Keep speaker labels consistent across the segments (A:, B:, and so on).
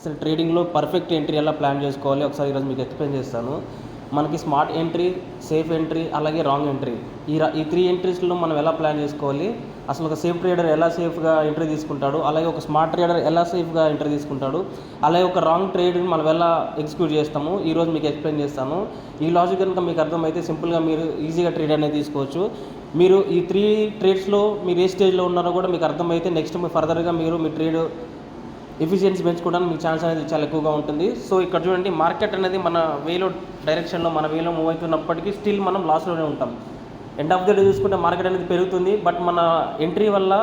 A: అసలు ట్రేడింగ్లో perfect entry ఎలా ప్లాన్ చేసుకోవాలి ఒకసారి ఈరోజు మీకు ఎక్స్ప్లెయిన్ చేస్తాను. మనకి స్మార్ట్ ఎంట్రీ, సేఫ్ ఎంట్రీ, అలాగే రాంగ్ ఎంట్రీ, ఈ 3 ఎంట్రీస్లో మనం ఎలా ప్లాన్ చేసుకోవాలి, అసలు ఒక సేఫ్ ట్రేడర్ ఎలా సేఫ్గా ఎంట్రీ తీసుకుంటాడు, అలాగే ఒక స్మార్ట్ ట్రేడర్ ఎలా సేఫ్గా ఎంట్రీ తీసుకుంటాడు, అలాగే ఒక రాంగ్ ట్రేడ్ని మనం ఎలా ఎగ్జిక్యూట్ చేస్తాము, ఈరోజు మీకు ఎక్స్ప్లెయిన్ చేస్తాను. ఈ లాజిక్ కనుక మీకు అర్థమైతే సింపుల్గా మీరు ఈజీగా ట్రేడ్ అనేది తీసుకోవచ్చు. మీరు ఈ 3 ట్రేడ్స్లో మీరు ఏ స్టేజ్లో ఉన్నారో కూడా మీకు అర్థమైతే నెక్స్ట్ ఫర్దర్గా మీరు మీ ట్రేడ్ ఎఫిషియన్సీ పెంచుకోవడానికి మీ ఛాన్స్ అనేది చాలా ఎక్కువగా ఉంటుంది. సో ఇక్కడ చూడండి, మార్కెట్ అనేది మన వేలో డైరెక్షన్లో మన వేలో మూవ్ అవుతున్నప్పటికీ స్టిల్ మనం లాస్లోనే ఉంటాం. ఎండ్ ఆఫ్ ద డే చూసుకుంటే మార్కెట్ అనేది పెరుగుతుంది, బట్ మన ఎంట్రీ వల్ల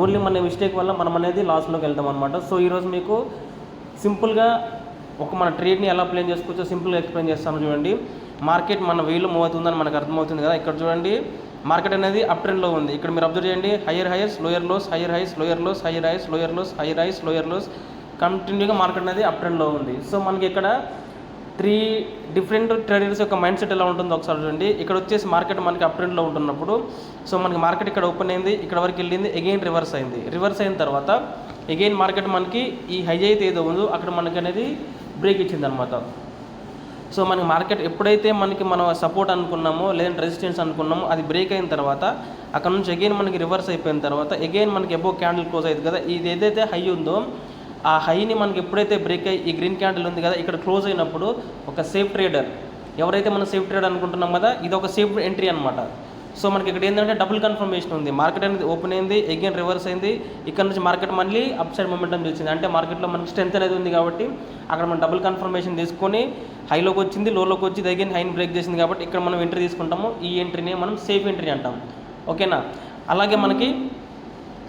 A: ఓన్లీ మన మిస్టేక్ వల్ల మనం అనేది లాస్లోకి వెళ్తాం అనమాట. సో ఈరోజు మీకు సింపుల్గా మన ట్రేడ్ని ఎలా ప్లాన్ చేసుకోవచ్చో సింపుల్గా ఎక్స్ప్లెయిన్ చేస్తాను. చూడండి, మార్కెట్ మన వేలో మూవ్ అవుతుందని మనకు అర్థమవుతుంది కదా. ఇక్కడ చూడండి, మార్కెట్ అనేది అప్ ట్రెండ్లో ఉంది. ఇక్కడ మీరు అబ్జర్వ్ చేయండి, higher highers, lower lows, higher highs, lower lows, higher highs, lower lows, higher highs, lower lows, కంటిన్యూగా మార్కెట్ అనేది అప్ ట్రెండ్లో ఉంది. సో మనకి ఇక్కడ 3 డిఫరెంట్ ట్రేడర్స్ యొక్క మైండ్ సెట్ ఎలా ఉంటుందో ఒకసారి చూడండి. ఇక్కడ వచ్చేసి మార్కెట్ మనకి అప్ ట్రెండ్లో ఉంటున్నప్పుడు, సో మనకి మార్కెట్ ఇక్కడ ఓపెన్ అయింది, ఇక్కడ వరకు వెళ్ళింది, అగైన్ రివర్స్ అయింది. రివర్స్ అయిన తర్వాత అగైన్ మార్కెట్ మనకి ఈ హై అయితే ఏదో ఉందో అక్కడ మనకి అనేది బ్రేక్ ఇచ్చింది అనమాట. సో మనకి మార్కెట్ ఎప్పుడైతే మనం సపోర్ట్ అనుకున్నామో లేదంటే రెసిస్టెన్స్ అనుకున్నామో అది బ్రేక్ అయిన తర్వాత అక్కడ నుంచి అగైన్ మనకి రివర్స్ అయిపోయిన తర్వాత అగైన్ మనకి ఎబో క్యాండిల్ క్లోజ్ అయింది కదా. ఇది ఏదైతే హై ఉందో ఆ హైని మనకి ఎప్పుడైతే బ్రేక్ అయ్యి ఈ గ్రీన్ క్యాండిల్ ఉంది కదా ఇక్కడ క్లోజ్ అయినప్పుడు ఒక సేఫ్ ట్రేడర్, ఎవరైతే మనం సేఫ్ ట్రేడర్ అనుకుంటున్నాం కదా, ఇది ఒక సేఫ్ ఎంట్రీ అనమాట. సో మనకి ఇక్కడ ఏంటంటే డబుల్ కన్ఫర్మేషన్ ఉంది. మార్కెట్ అనేది ఓపెన్ అయింది, అగైన్ రివర్స్ అయింది, ఇక్కడ నుంచి మార్కెట్ మళ్ళీ అప్ సైడ్ మొమెంటం చేసింది. అంటే మార్కెట్లో మనకి స్ట్రెంత్ అనేది ఉంది కాబట్టి అక్కడ మనం డబుల్ కన్ఫర్మేషన్ తీసుకొని హైలోకి వచ్చింది, లోలోకి వచ్చి అగైన్ హైని బ్రేక్ చేసింది కాబట్టి ఇక్కడ మనం ఎంట్రీ తీసుకుంటాము. ఈ ఎంట్రీని మనం సేఫ్ ఎంట్రీ అంటాం. ఓకేనా. అలాగే మనకి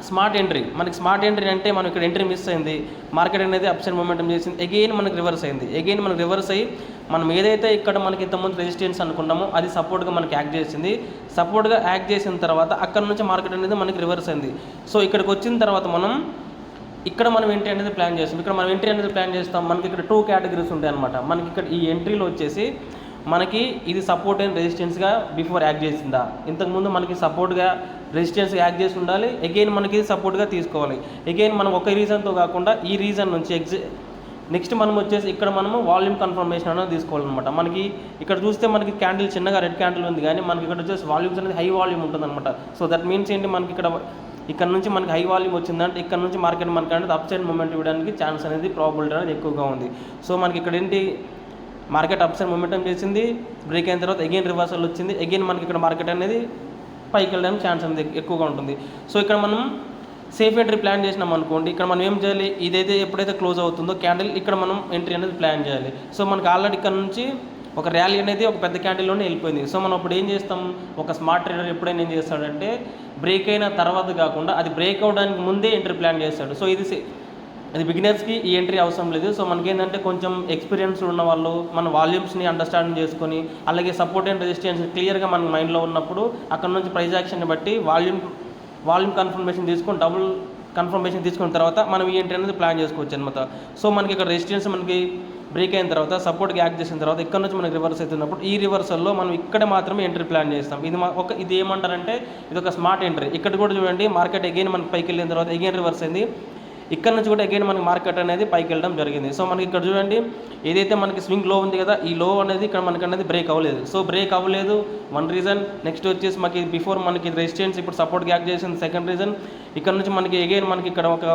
A: స్మార్ట్ ఎంట్రీ అంటే మనం ఇక్కడ ఎంట్రీ మిస్ అయింది, మార్కెట్ అనేది అప్ సైడ్ మొమెంటం చేసింది, అగైన్ మనకి రివర్స్ అయింది, అగైన్ మనకి రివర్స్ అయ్యి మనం ఏదైతే ఇక్కడ మనకి ఇంతకుముందు రెసిస్టెన్స్ అనుకున్నామో అది సపోర్ట్గా మనకి యాక్ట్ చేసింది. సపోర్ట్గా యాక్ట్ చేసిన తర్వాత అక్కడ నుంచి మార్కెట్ అనేది మనకి రివర్స్ అయింది. సో ఇక్కడికి వచ్చిన తర్వాత ఇక్కడ మనం ఎంట్రీ అనేది ప్లాన్ చేస్తాం. ఇక్కడ మనం ఎంట్రీ అనేది ప్లాన్ చేస్తాం. మనకి ఇక్కడ 2 కేటగిరీస్ ఉంటాయి అనమాట. మనకి ఇక్కడ ఈ ఎంట్రీలో వచ్చేసి మనకి ఇది సపోర్ట్ అండ్ రెసిస్టెన్స్గా బిఫోర్ యాక్ట్ చేసిందా, ఇంతకుముందు మనకి సపోర్ట్గా రెసిస్టెన్స్ యాక్ట్ చేసి ఉండాలి, అగైన్ మనకి సపోర్ట్గా తీసుకోవాలి. అగైన్ మనం ఒక రీజన్తో కాకుండా ఈ రీజన్ నుంచి నెక్స్ట్ మనం వచ్చేసి ఇక్కడ మనము వాల్యూమ్ కన్ఫర్మేషన్ అనేది తీసుకోవాలన్నమాట. మనకి ఇక్కడ చూస్తే మనకి క్యాండిల్ చిన్నగా రెడ్ క్యాండిల్ ఉంది, కానీ మనకి ఇక్కడ వచ్చేసి వాల్యూమ్స్ అనేది హై వాల్యూమ్ ఉంటుంది అనమాట. సో దట్ మీన్స్ ఏంటి, మనకి ఇక్కడ నుంచి మనకి హై వాల్యూమ్ వచ్చిందంటే ఇక్కడ నుంచి మార్కెట్ మనకి అనేది అప్ సైడ్ మూమెంట్ ఇవ్వడానికి ఛాన్స్ అనేది ప్రాబిలిటీ అనేది ఎక్కువగా ఉంది. సో మనకి ఇక్కడ ఏంటి, మార్కెట్ అప్ సైడ్ మొమెంటం చేసింది, బ్రేక్ అయిన తర్వాత అగైన్ రివర్సల్ వచ్చింది, అగైన్ మనకి ఇక్కడ మార్కెట్ అనేది పైకి వెళ్ళడానికి ఛాన్స్ అనేది ఎక్కువగా ఉంటుంది. సో ఇక్కడ మనం సేఫ్ ఎంట్రీ ప్లాన్ చేసినాం అనుకోండి, ఇక్కడ మనం ఏం చేయాలి, ఇదైతే ఎప్పుడైతే క్లోజ్ అవుతుందో క్యాండిల్ ఇక్కడ మనం ఎంట్రీ అనేది ప్లాన్ చేయాలి. సో మనకి ఆల్రెడీ ఇక్కడ నుంచి ఒక ర్యాలీ అనేది ఒక పెద్ద క్యాండిల్లోనే వెళ్ళిపోయింది. సో మనం అప్పుడు ఏం చేస్తాం, ఒక స్మార్ట్ ట్రేడర్ ఎప్పుడైనా ఏం చేస్తాడంటే బ్రేక్ అయిన తర్వాత కాకుండా అది బ్రేక్ అవడానికి ముందే ఎంట్రీ ప్లాన్ చేస్తాడు. సో అది బిగినర్స్కి ఈ ఎంట్రీ అవసరం లేదు. సో మనకేంటంటే కొంచెం ఎక్స్పీరియన్స్ ఉన్న వాళ్ళు మన వాల్యూమ్స్ని అండర్స్టాండింగ్ చేసుకొని అలాగే సపోర్ట్ అండ్ రెసిస్టెన్స్ క్లియర్గా మన మైండ్లో ఉన్నప్పుడు అక్కడ నుంచి ప్రైస్ యాక్షన్ని బట్టి వాల్యూమ్ కన్ఫర్మేషన్ తీసుకొని డబుల్ కన్ఫర్మేషన్ తీసుకున్న తర్వాత మనం ఈ ఎంట్రీ అనేది ప్లాన్ చేసుకోవచ్చు అనమాట. సో మనకి ఇక్కడ రెసిస్టెన్స్ మనకి బ్రేక్ అయిన తర్వాత సపోర్ట్కి యాక్ట్ చేసిన తర్వాత ఇక్కడ నుంచి మనకి రివర్స్ అవుతున్నప్పుడు ఈ రివర్సల్లో మనం ఇక్కడ మాత్రమే ఎంట్రీ ప్లాన్ చేస్తాం. ఇది ఏమంటారంటే ఇది ఒక స్మార్ట్ ఎంట్రీ. ఇక్కడ కూడా చూడండి, మార్కెట్ అగైన్ మనకి పైకి వెళ్ళిన తర్వాత అగైన్ రివర్స్ అయింది, ఇక్కడ నుంచి కూడా అగైన్ మనకి మార్కెట్ అనేది పైకి వెళ్ళడం జరిగింది. సో మనకి ఇక్కడ చూడండి, ఏదైతే మనకి స్వింగ్ లో ఉంది కదా, ఈ లో అనేది ఇక్కడ మనకి అనేది బ్రేక్ అవ్వలేదు. సో బ్రేక్ అవ్వలేదు వన్ రీజన్. నెక్స్ట్ వచ్చేసి మనకి బిఫోర్ మనకి రెసిస్టెన్స్ ఇప్పుడు సపోర్ట్కి యాక్ట్ చేసింది సెకండ్ రీజన్. ఇక్కడ నుంచి మనకి అగైన్ మనకి ఇక్కడ ఒక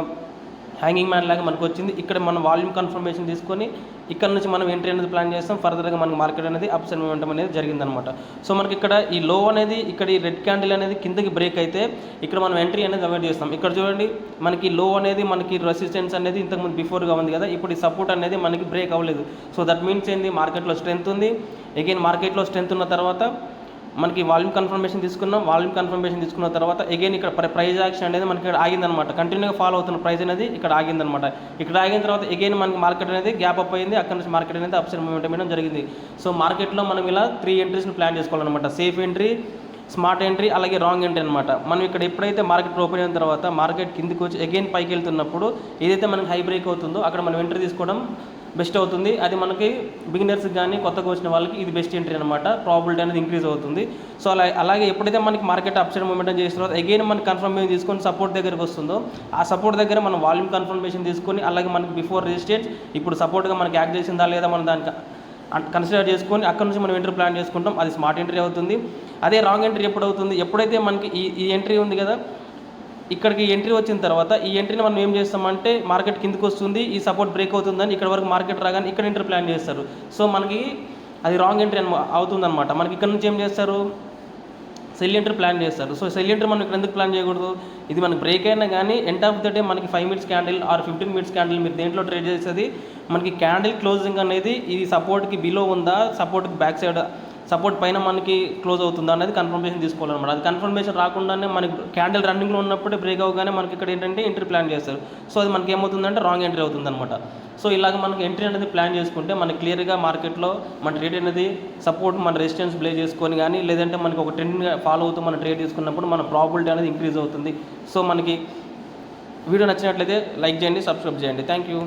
A: హ్యాంగింగ్ మ్యాన్ లాగా మనకు వచ్చింది. ఇక్కడ మనం వాల్యూమ్ కన్ఫర్మేషన్ తీసుకొని ఇక్కడ నుంచి మనం ఎంట్రీ అనేది ప్లాన్ చేస్తాం. ఫర్దర్గా మనకి మార్కెట్ అనేది అప్స్ అండ్ మూమెంటం అనేది జరిగిందనమాట. సో మనకి ఇక్కడ ఈ లో అనేది ఇక్కడ ఈ రెడ్ క్యాండిల్ అనేది కిందకి బ్రేక్ అయితే ఇక్కడ మనం ఎంట్రీ అనేది అవాయిడ్ చేస్తాం. ఇక్కడ చూడండి, మనకి లో అనేది మనకి రెసిస్టెన్స్ అనేది ఇంతకుముందు బిఫోర్గా ఉంది కదా, ఇప్పుడు ఈ సపోర్ట్ అనేది మనకి బ్రేక్ అవ్వలేదు. సో దట్ మీన్స్ ఏంది, మార్కెట్లో స్ట్రెంత్ ఉంది. అగైన్ మార్కెట్లో స్ట్రెంత్ ఉన్న తర్వాత మనకి వాల్యూమ్ కన్ఫర్మేషన్ తీసుకున్నాం. వాల్యూమ్ కన్ఫర్మేషన్ తీసుకున్న తర్వాత అగైన్ ఇక్కడ ప్రైస్ యాక్షన్ అనేది మనకి ఇక్కడ ఆగిందనమాట. కంటిన్యూగా ఫాలో అవుతున్న ప్రైస్ అనేది ఇక్కడ ఆగిందనమాట. ఇక్కడ ఆగిన తర్వాత అగైన్ మనకి మార్కెట్ అనేది గ్యాప్ అప్ అయింది, అక్కడ నుంచి మార్కెట్ అనేది అప్ సైడ్ మూమెంట్ అనేది జరిగింది. సో మార్కెట్లో మనం ఇలా 3 ఎంట్రీస్ని ప్లాన్ చేసుకోవాలన్నమాట. సేఫ్ ఎంట్రీ, స్మార్ట్ ఎంట్రీ, అలాగే రాంగ్ ఎంట్రీ అనమాట. మనం ఇక్కడ ఎప్పుడైతే మార్కెట్ ఓపెన్ అయిన తర్వాత మార్కెట్ కిందికి వచ్చి అగైన్ పైకి వెళ్తున్నప్పుడు ఏదైతే మనకి హై బ్రేక్ అవుతుందో అక్కడ మనం ఎంట్రీ తీసుకోవడం బెస్ట్ అవుతుంది. అది మనకి బిగినర్స్కి కానీ కొత్తగా వచ్చిన వాళ్ళకి ఇది బెస్ట్ ఎంట్రీ అనమాట. ప్రాబిలిటీ అనేది ఇంక్రీజ్ అవుతుంది. సో అలాగే ఎప్పుడైతే మనకి మార్కెట్ అప్ సైడ్ మూమెంట్ చేసిన తర్వాత అగైన్ మనకి కన్ఫర్మేషన్ తీసుకొని సపోర్ట్ దగ్గరికి వస్తుందో ఆ సపోర్ట్ దగ్గర మనం వాల్యూమ్ కన్ఫర్మేషన్ తీసుకొని అలాగే మనకి బిఫోర్ రెసిస్టెన్స్ ఇప్పుడు సపోర్ట్గా మనకి యాక్ట్ చేసిందా లేదా మనం దానికి కన్సిడర్ చేసుకొని అక్కడ నుంచి మనం ఎంట్రీ ప్లాన్ చేసుకుంటాం. అది స్మార్ట్ ఎంట్రీ అవుతుంది. అదే రాంగ్ ఎంట్రీ ఎప్పుడు అవుతుంది? ఎప్పుడైతే మనకి ఈ ఎంట్రీ ఉంది కదా, ఇక్కడికి ఎంట్రీ వచ్చిన తర్వాత ఈ ఎంట్రీని మనం ఏం చేస్తామంటే మార్కెట్ కిందకి వస్తుంది, ఈ సపోర్ట్ బ్రేక్ అవుతుందని ఇక్కడ వరకు మార్కెట్ రాగానే ఇక్కడ ఎంట్రీ ప్లాన్ చేస్తారు. సో మనకి అది రాంగ్ ఎంట్రీ అవుతుందన్నమాట. మనకి ఇక్కడ నుంచి ఏం చేస్తారు? సెల్ ఎంట్రీ ప్లాన్ చేస్తారు. సో సెల్ ఎంట్రీ మనం ఇక్కడ ఎందుకు ప్లాన్ చేయకూడదు? ఇది మనకి బ్రేక్ అయినా కానీ ఎండ్ ఆఫ్ ద డే మనకి 5 minutes candle or 15 minutes candle మీరు దేంట్లో ట్రేడ్ చేసేది మనకి క్యాండిల్ క్లోజింగ్ అనేది ఇది సపోర్ట్కి బిలో ఉందా, సపోర్ట్కి బ్యాక్ సైడ్ సపోర్ట్ పైన మనకి క్లోజ్ అవుతుందా అనేది కన్ఫర్మేషన్ తీసుకోవాలన్నమాట. అది కన్ఫర్మేషన్ రాకుండానే మనకి క్యాండిల్ రన్నింగ్లో ఉన్నప్పుడే బ్రేక్ అవగానే మనకి ఇక్కడ ఏంటంటే ఎంట్రీ ప్లాన్ చేస్తారు. సో అది మనకి ఏమవుతుందంటే రాంగ్ ఎంట్రీ అవుతుందన్నమాట. సో ఇలాగ మనకి ఎంట్రీ అనేది ప్లాన్ చేసుకుంటే మనకి క్లియర్గా మార్కెట్లో మన ట్రేడ్ అనేది సపోర్ట్ మన రెసిస్టెన్స్ ప్లే చేసుకొని కానీ లేదంటే మనకి ఒక ట్రెండ్ ఫాలో అవుతూ మనం ట్రేడ్ చేసుకున్నప్పుడు మన ప్రాబిలిటీ అనేది ఇంక్రీజ్ అవుతుంది. సో మనకి వీడియో నచ్చినట్లయితే లైక్ చేయండి, సబ్స్క్రైబ్ చేయండి. Thank you.